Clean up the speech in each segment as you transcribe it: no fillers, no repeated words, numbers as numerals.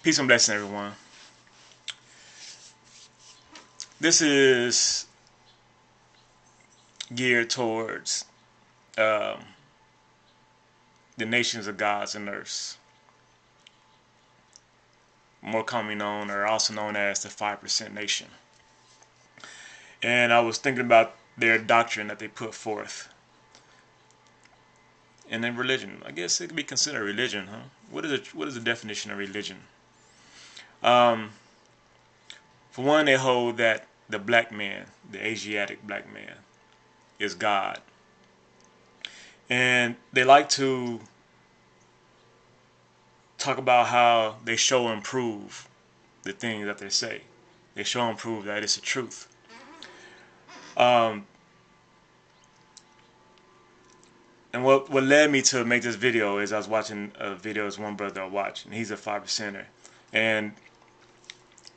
Peace and blessing, everyone. This is geared towards um, the nations of gods and earths, more commonly known or also known as the 5% nation. And I was thinking about their doctrine that they put forth. And then religion. I guess it could be considered religion, huh? What is the definition of religion? Um, for one, they hold that the black man, the Asiatic black man, is God. And they like to talk about how they show and prove the things that they say. They show and prove that it's the truth. Um, and what led me to make this video is I was watching a video as one brother I watched, and he's a 5%er. And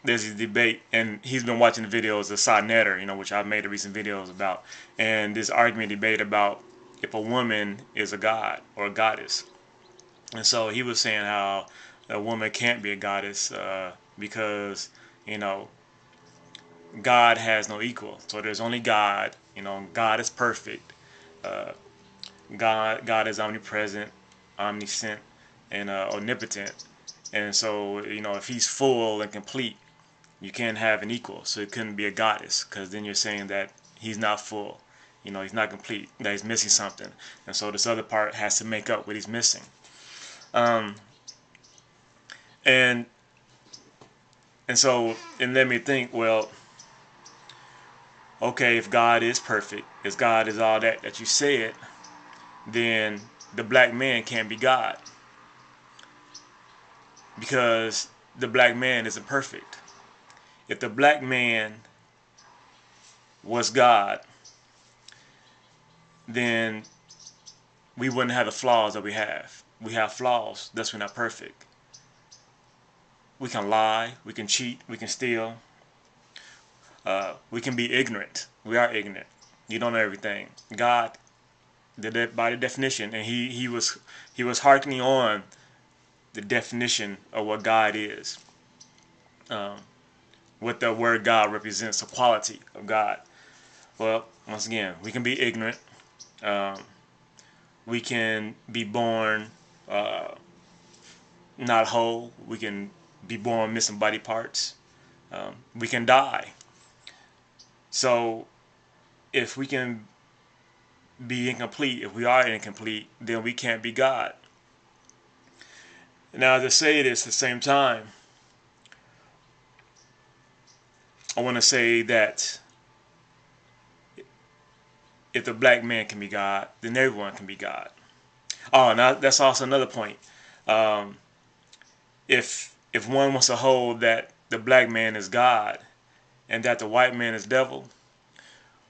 there's a debate, and he's been watching the videos of Netter, which I've made recent videos about. And this argument debate about if a woman is a god or a goddess. And so he was saying how a woman can't be a goddess because, God has no equal. So there's only God. God is perfect. Uh, God is omnipresent, omniscient, and omnipotent. And so, if he's full and complete, you can't have an equal. So it couldn't be a goddess, because then you're saying that he's not full. He's not complete, that he's missing something. And so this other part has to make up what he's missing. Um, and so it led me to think, well, okay, if God is perfect, if God is all that you said, then the black man can't be God, because the black man isn't perfect. If the black man was God, then we wouldn't have the flaws that we have. We have flaws, thus we're not perfect. We can lie, we can cheat, we can steal, we can be ignorant. We are ignorant. You don't know everything. God did that by the definition, and he was hearkening on the definition of what God is, what the word God represents, the quality of God. Well, once again, we can be ignorant. We can be born not whole. We can be born missing body parts. We can die. So if we can be incomplete, if we are incomplete, then we can't be God. Now, to say this at the same time, I want to say that if the black man can be God, then everyone can be God. Oh, now that's also another point. Um, if one wants to hold that the black man is God and that the white man is devil,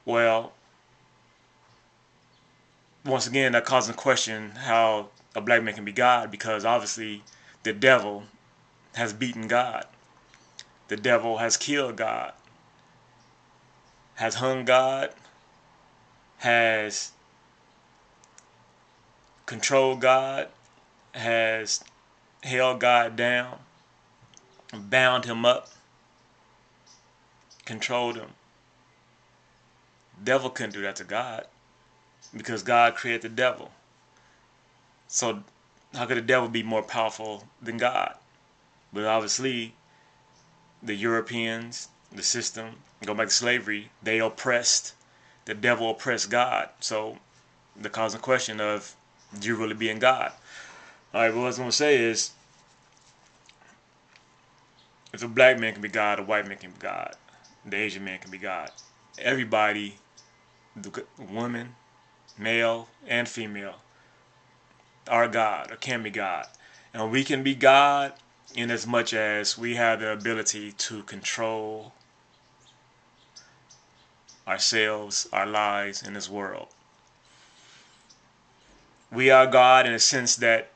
well, once again, that calls into question how a black man can be God, because obviously the devil has beaten God. The devil has killed God, has hung God, has controlled God, has held God down, bound him up, controlled him. Devil couldn't do that to God, because God created the devil. So how could the devil be more powerful than God? But obviously the Europeans, the system, go back to slavery, they oppressed, the devil oppressed God. So the causing question of, do you really be in God? All right, what I was going to say is, if a black man can be God, a white man can be God, the Asian man can be God. Everybody, the woman, male and female, are God or can be God. And we can be God in as much as we have the ability to control ourselves, our lives in this world. We are God in a sense that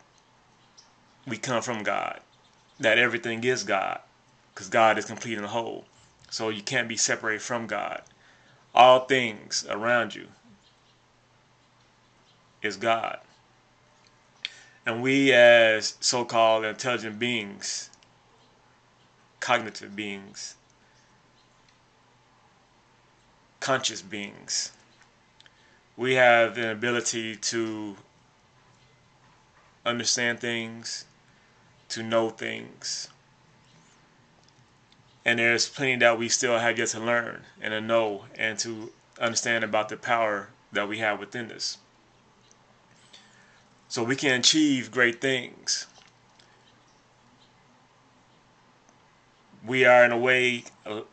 we come from God, that everything is God, because God is complete and whole. So you can't be separated from God. All things around you is God. And we as so-called intelligent beings cognitive beings, conscious beings. We have the ability to understand things, to know things. And there's plenty that we still have yet to learn and to know and to understand about the power that we have within us. So we can achieve great things. We are in a way a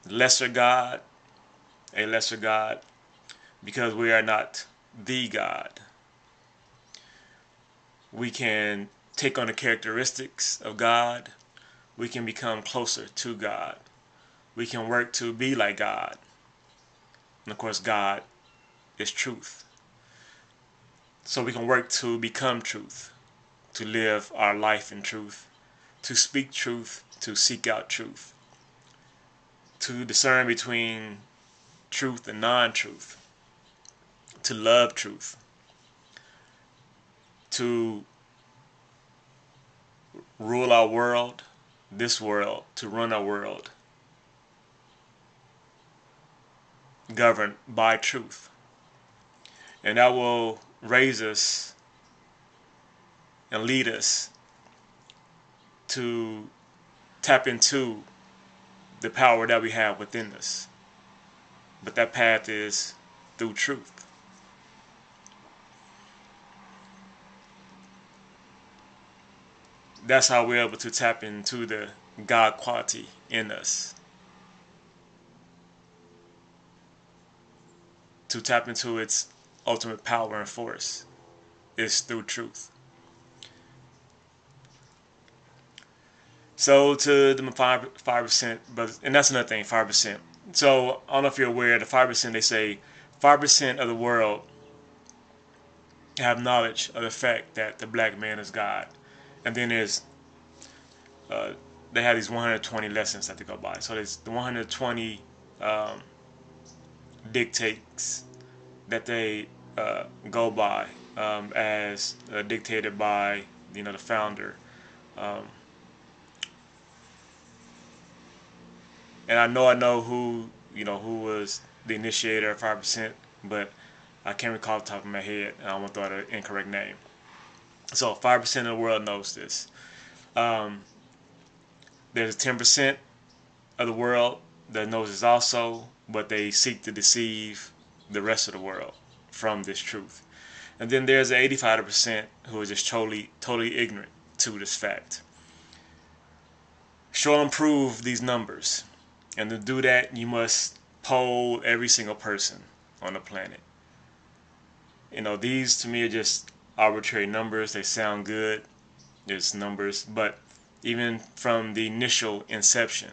lesser God, because we are not the God. We can take on the characteristics of God. We can become closer to God. We can work to be like God. And of course, God is truth. So we can work to become truth, to live our life in truth, to speak truth, to seek out truth, to discern between truth and non-truth, to love truth, to rule our world, this world, to run our world, governed by truth. And that will raise us and lead us to tap into the power that we have within us. But that path is through truth. That's how we're able to tap into the God quality in us. To tap into its ultimate power and force is through truth. So to the 5%, but and that's another thing, 5%. So I don't know if you're aware, the 5%, they say 5% of the world have knowledge of the fact that the black man is God. And then there's they have these 120 lessons that they go by. So there's the 120 um, dictates that they go by as dictated by the founder. Um, and I know who was the initiator of 5%, but I can't recall off the top of my head, and I don't want to throw out an incorrect name. So 5% of the world knows this. Um, there's 10% of the world that knows this also, but they seek to deceive the rest of the world from this truth. And then there's the 85% who are just totally ignorant to this fact. Show and prove these numbers. And to do that, you must poll every single person on the planet. These to me are just arbitrary numbers. They sound good. It's numbers. But even from the initial inception,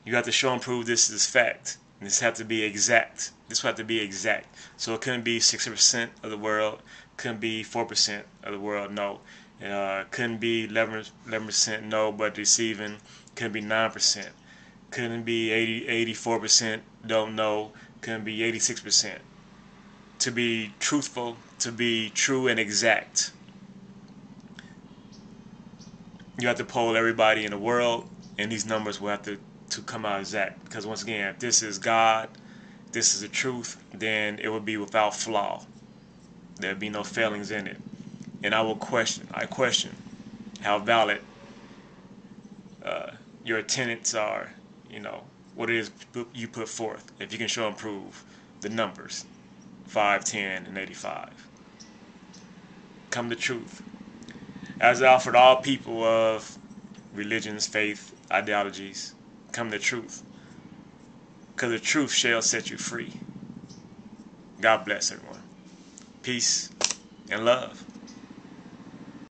you have to show and prove this is fact. And this have to be exact. This will have to be exact. So it couldn't be 60% of the world. Couldn't be 4% of the world. No. Couldn't be 11% no, but deceiving. Couldn't be 9%. Couldn't be 84% don't know. Couldn't be 86%. To be truthful, to be true and exact, you have to poll everybody in the world, and these numbers will have to come out exact. Because once again, if this is God, this is the truth, then it would be without flaw. There'd be no failings in it. And I question how valid your tenets are, what it is you put forth. If you can show and prove the numbers, 5, 10, and 85. Come to truth. As I offered all people of religions, faith, ideologies, come to truth. Because the truth shall set you free. God bless everyone. Peace and love.